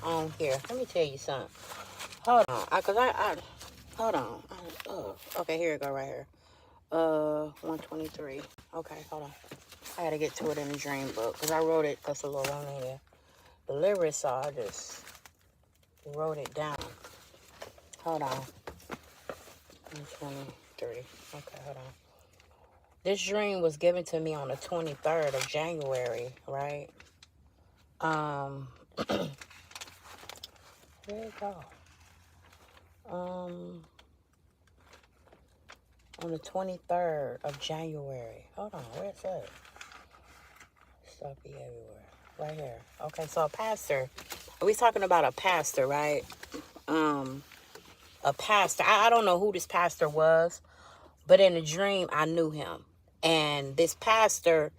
on here. Let me tell you something. Hold on. Hold on. Okay, here it go right here. 123. Okay, hold on. I had to get to it in the dream book because I wrote it because a little long in there. The lyrics, so I just wrote it down. Hold on. 123. Okay, hold on. This dream was given to me on the 23rd of January, right? Where'd it go? On the 23rd of January. Hold on, where's that? Stuff be everywhere. Right here. Okay, so a pastor. We talking about a pastor, right? A pastor. I don't know who this pastor was, but in a dream, I knew him. And this pastor,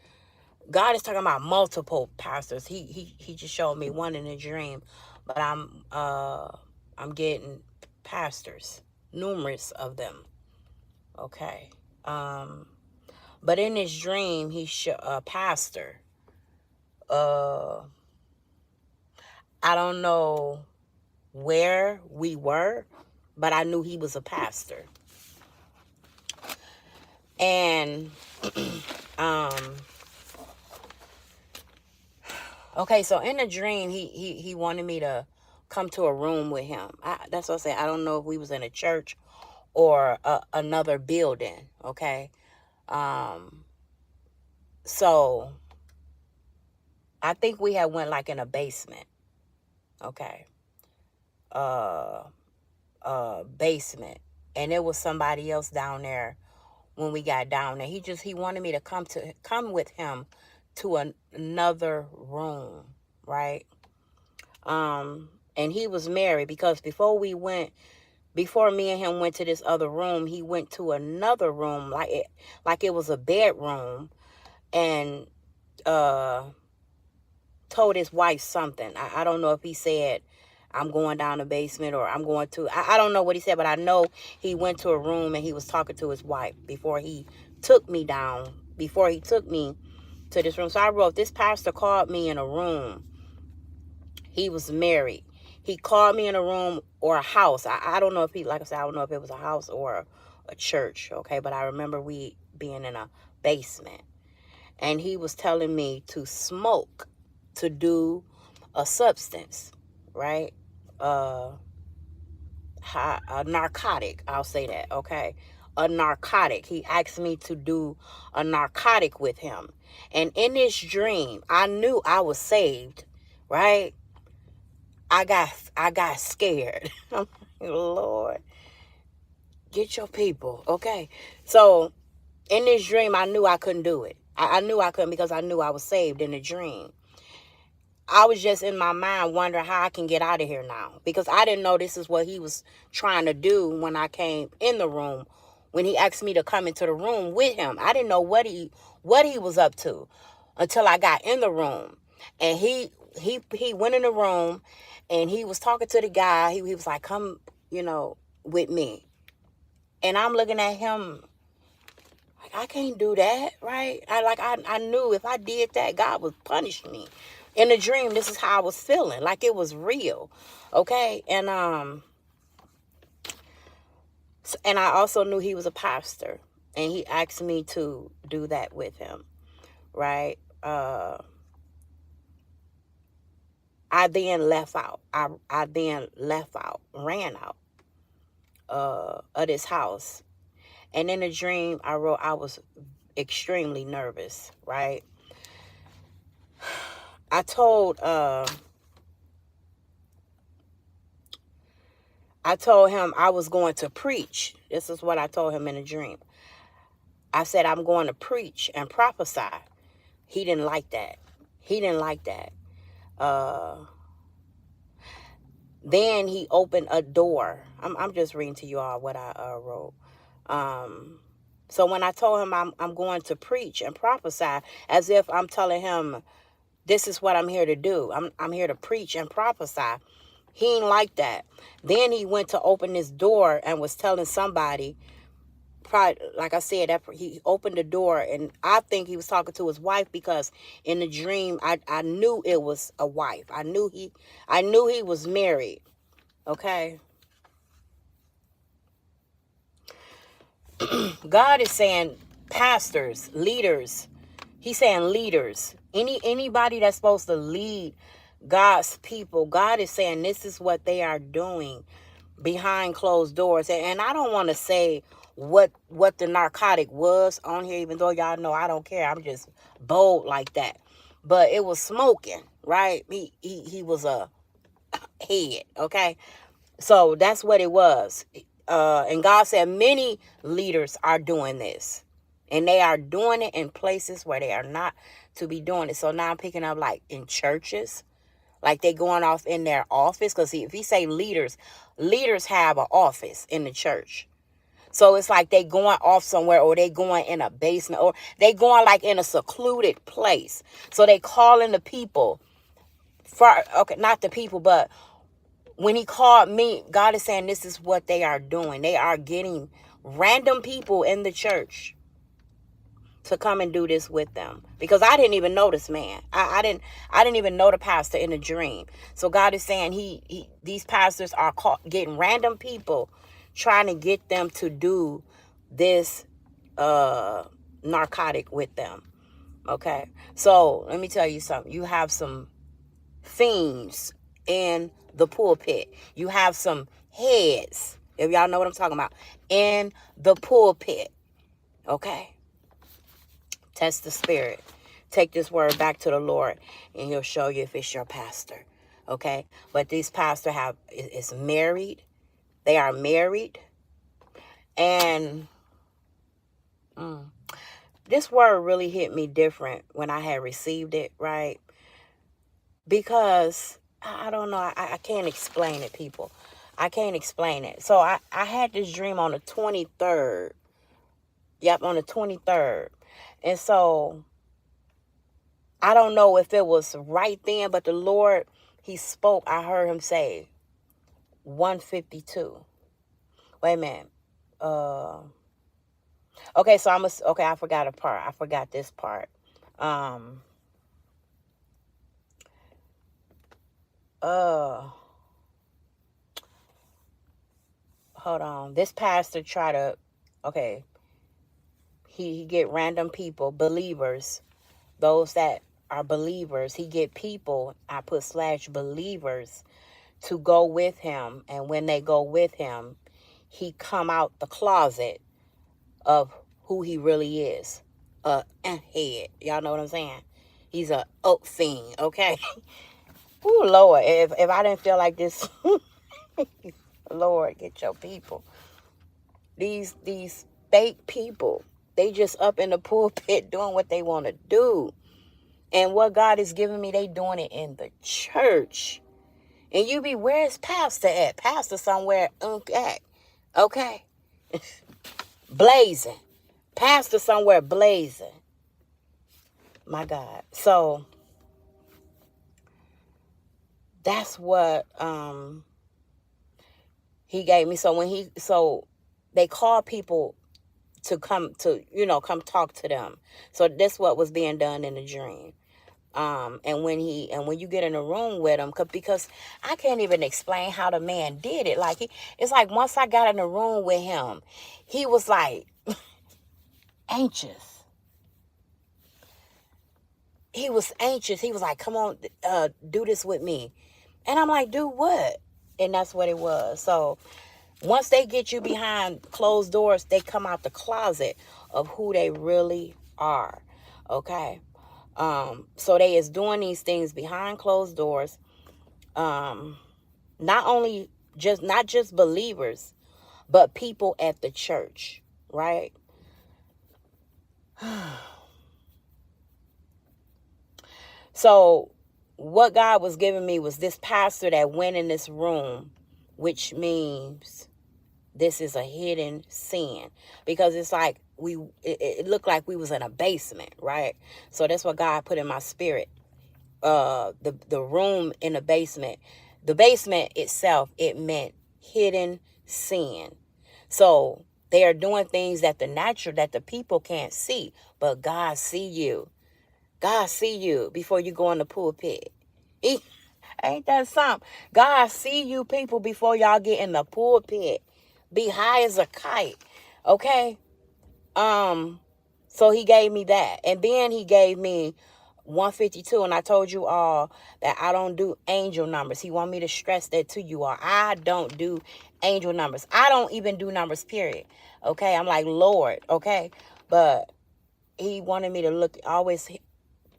God is talking about multiple pastors. He just showed me one in a dream, but I'm getting pastors, numerous of them. Okay. But in this dream, he a pastor. I don't know where we were, but I knew he was a pastor. And okay, so in the dream, he wanted me to come to a room with him. That's what I say. I don't know if we was in a church or another building. Okay, so I think we had went like in a basement. Okay, basement, and there was somebody else down there when we got down there. He wanted me to come with him to another room, right? And he was married because before me and him went to this other room, he went to another room like it was a bedroom, and told his wife something. I don't know if he said, I'm going down the basement, or I'm going to, I don't know what he said, but I know he went to a room and he was talking to his wife before he took me to this room. So I wrote, this pastor called me in a room. He was married. He called me in a room or a house. I don't know if like I said, I don't know if it was a house or a church. Okay. But I remember we being in a basement, and he was telling me to smoke, to do a substance, right? A narcotic, I'll say that, okay? A narcotic. He asked me to do a narcotic with him. And in this dream, I knew I was saved, right? I got scared. I'm like, Lord, get your people, okay? So in this dream, I knew I couldn't do it. I knew I couldn't because I knew I was saved in the dream. I was just in my mind wondering how I can get out of here now, because I didn't know this is what he was trying to do when I came in the room, when he asked me to come into the room with him. I didn't know what he was up to until I got in the room. And he went in the room and he was talking to the guy. He was like, come, with me. And I'm looking at him like, I can't do that, right? I knew if I did that, God would punish me. In the dream, this is how I was feeling, like it was real, okay? And I also knew he was a pastor, and he asked me to do that with him, right? I then left out. I then ran out of this house. And in the dream, I wrote, I was extremely nervous, right? I told him I was going to preach. This is what I told him in a dream. I said, I'm going to preach and prophesy. He didn't like that. Then he opened a door. I'm just reading to you all what I wrote. So when I told him I'm going to preach and prophesy, as if I'm telling him, this is what I'm here to do. I'm here to preach and prophesy. He ain't like that. Then he went to open this door and was telling somebody probably, like I said, that he opened the door, and I think he was talking to his wife, because in the dream I knew it was a wife. I knew he was married. Okay. God is saying pastors, leaders. He's saying leaders. Anybody that's supposed to lead God's people. God is saying this is what they are doing behind closed doors. And I don't want to say what the narcotic was on here, even though y'all know I don't care. I'm just bold like that. But it was smoking, right? He was a head, okay? So that's what it was. And God said many leaders are doing this. And they are doing it in places where they are not to be doing it. So now I'm picking up like in churches. Like they going off in their office. Because if you say leaders have an office in the church. So it's like they going off somewhere, or they going in a basement, or they going like in a secluded place. So they calling the people. Okay, not the people, but when he called me, God is saying this is what they are doing. They are getting random people in the church to come and do this with them, because I didn't even know this man. I didn't even know the pastor in a dream. So God is saying these pastors are getting random people, trying to get them to do this narcotic with them. Okay, so let me tell you something. You have some fiends in the pulpit. You have some heads, if y'all know what I'm talking about, in the pulpit. Okay. Test the spirit. Take this word back to the Lord, and he'll show you if it's your pastor. Okay. But these pastors is married. They are married. And this word really hit me different when I had received it, right? Because I don't know. I can't explain it, people. I can't explain it. So I had this dream on the 23rd. Yep, on the 23rd. And so I don't know if it was right then, but the Lord, he spoke. I heard him say 152. Wait a minute. Okay, so I forgot a part. I forgot this part. Hold on. This pastor he get random people, believers, those that are believers. He get people, I put /believers, to go with him. And when they go with him, he come out the closet of who he really is. Head. Y'all know what I'm saying? He's a oak fiend, okay? Ooh, Lord, if I didn't feel like this, Lord, get your people. These fake people, they just up in the pulpit doing what they want to do. And what God is giving me, they doing it in the church. And you be, where's pastor at? Pastor somewhere at. Okay. Blazing. Pastor somewhere blazing. My God. So that's what he gave me. So they call people to come talk to them. So that's what was being done in the dream. And when you get in a room with him, because I can't even explain how the man did it. Like it's like once I got in the room with him, he was like anxious. He was anxious. He was like, come on, do this with me. And I'm like, do what? And that's what it was. So once they get you behind closed doors, they come out the closet of who they really are. Okay. So they is doing these things behind closed doors. Not just believers, but people at the church, right? So what God was giving me was this pastor that went in this room, which means this is a hidden sin, because it's like it looked like we was in a basement, right? So that's what God put in my spirit. The room in the basement itself, it meant hidden sin. So They are doing things that the people can't see, but God see you. God see you before you go in the pulpit. Ain't that something? God see you people before y'all get in the pulpit. Be high as a kite. Okay? So he gave me that. And then he gave me 152. And I told you all that I don't do angel numbers. He want me to stress that to you all. I don't do angel numbers. I don't even do numbers, period. Okay? I'm like, Lord, okay? But he wanted me to always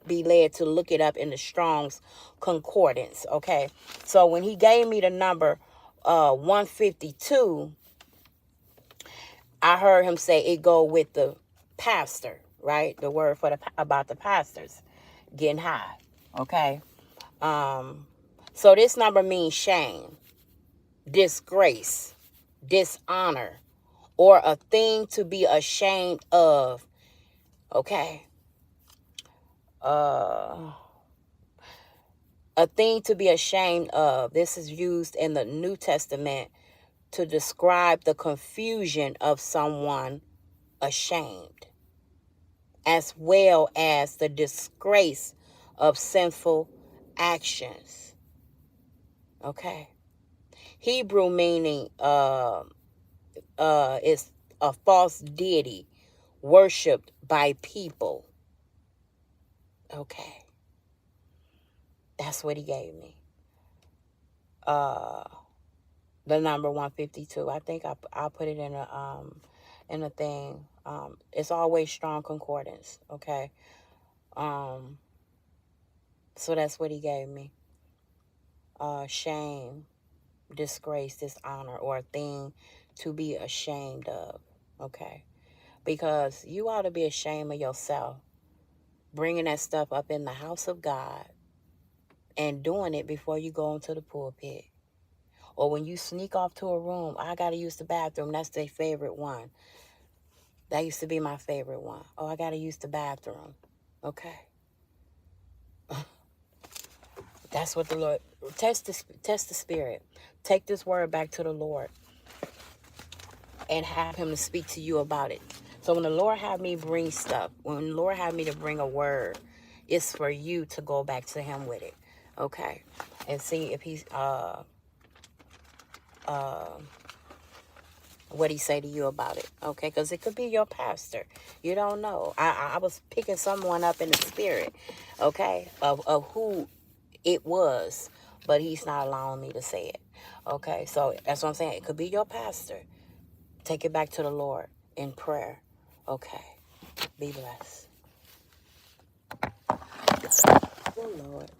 be led to look it up in the Strong's Concordance. Okay? So when he gave me the number 152, I heard him say it go with the pastor, right? The word about the pastors getting high. Okay. So this number means shame, disgrace, dishonor, or a thing to be ashamed of. Okay. A thing to be ashamed of. This is used in the New Testament to describe the confusion of someone ashamed, as well as the disgrace of sinful actions. Okay. Hebrew meaning is a false deity worshipped by people. Okay. That's what he gave me. The number 152. I think I'll put it in a thing. It's always Strong Concordance. Okay. So that's what he gave me. Shame, disgrace, dishonor, or a thing to be ashamed of. Okay. Because you ought to be ashamed of yourself bringing that stuff up in the house of God and doing it before you go into the pulpit. Or when you sneak off to a room, I got to use the bathroom. That's their favorite one. That used to be my favorite one. Oh, I got to use the bathroom. Okay. That's what the Lord, test the spirit. Take this word back to the Lord and have him to speak to you about it. So when the Lord had me bring stuff, when the Lord had me to bring a word, it's for you to go back to him with it. Okay. And see if he's, what he say to you about it. Okay. Because it could be your pastor. You don't know. I was picking someone up in the spirit. Okay. Of who it was. But he's not allowing me to say it. Okay. So that's what I'm saying. It could be your pastor. Take it back to the Lord in prayer. Okay. Be blessed. Oh, Lord.